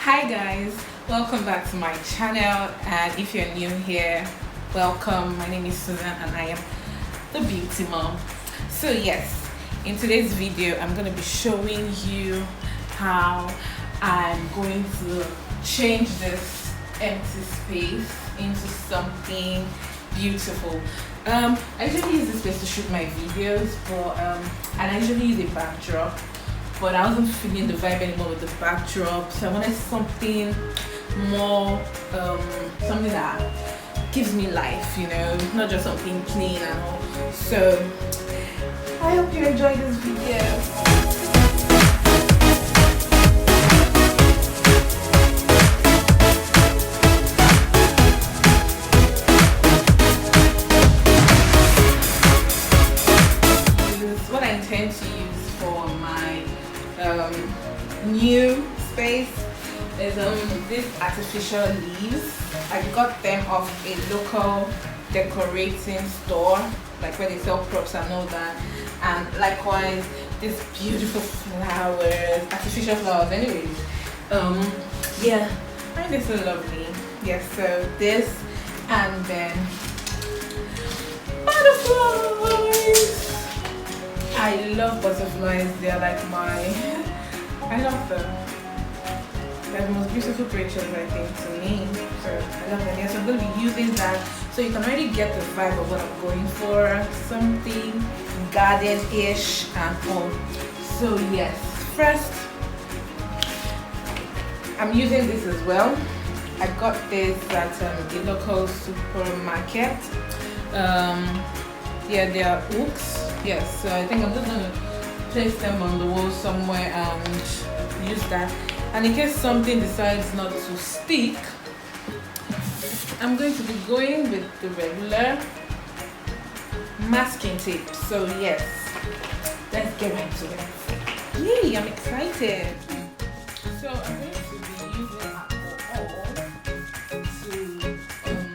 Hi guys, welcome back to my channel, and if you're new here, welcome. My name is Susan and I am the beauty mom. So yes, in today's video I'm going to be showing you how I'm going to change this empty space into something beautiful. I usually use this space to shoot my videos, but and I usually use a backdrop, but I wasn't feeling the vibe anymore with the backdrop, so I wanted something more, something that gives me life, not just something plain and all. So I hope you enjoy this video. What I intend to use for my new space is these artificial leaves. I got them off a local decorating store, like where they sell props and all that, and likewise these beautiful flowers, artificial flowers anyways. Yeah, I think they're so lovely. Yes, so this, and then butterflies. I love butterflies. They're like I love them. They're the most beautiful creatures, I think, to me. So I love them. Yes, I'm going to be using that, so you can already get the vibe of what I'm going for. Something garden-ish and all. So yes, first I'm using this as well. I got this at the local supermarket. Yeah, they are hooks. Yes, so I think I'm just gonna place them on the wall somewhere and use that. And in case something decides not to stick, I'm going to be going with the regular masking tape. So yes, let's get right to it. Yay, I'm excited. So I'm going to be using alcohol to clean the surface.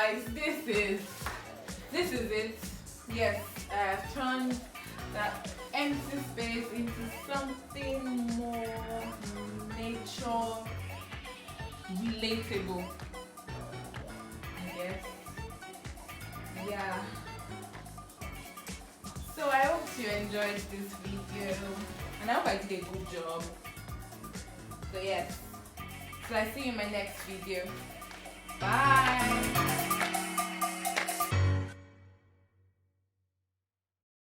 guys, this is it. Yes, I have turned that empty space into something more nature relatable, I guess. Yeah, so I hope you enjoyed this video and I hope I did a good job. So yes, so I see you in my next video. Bye.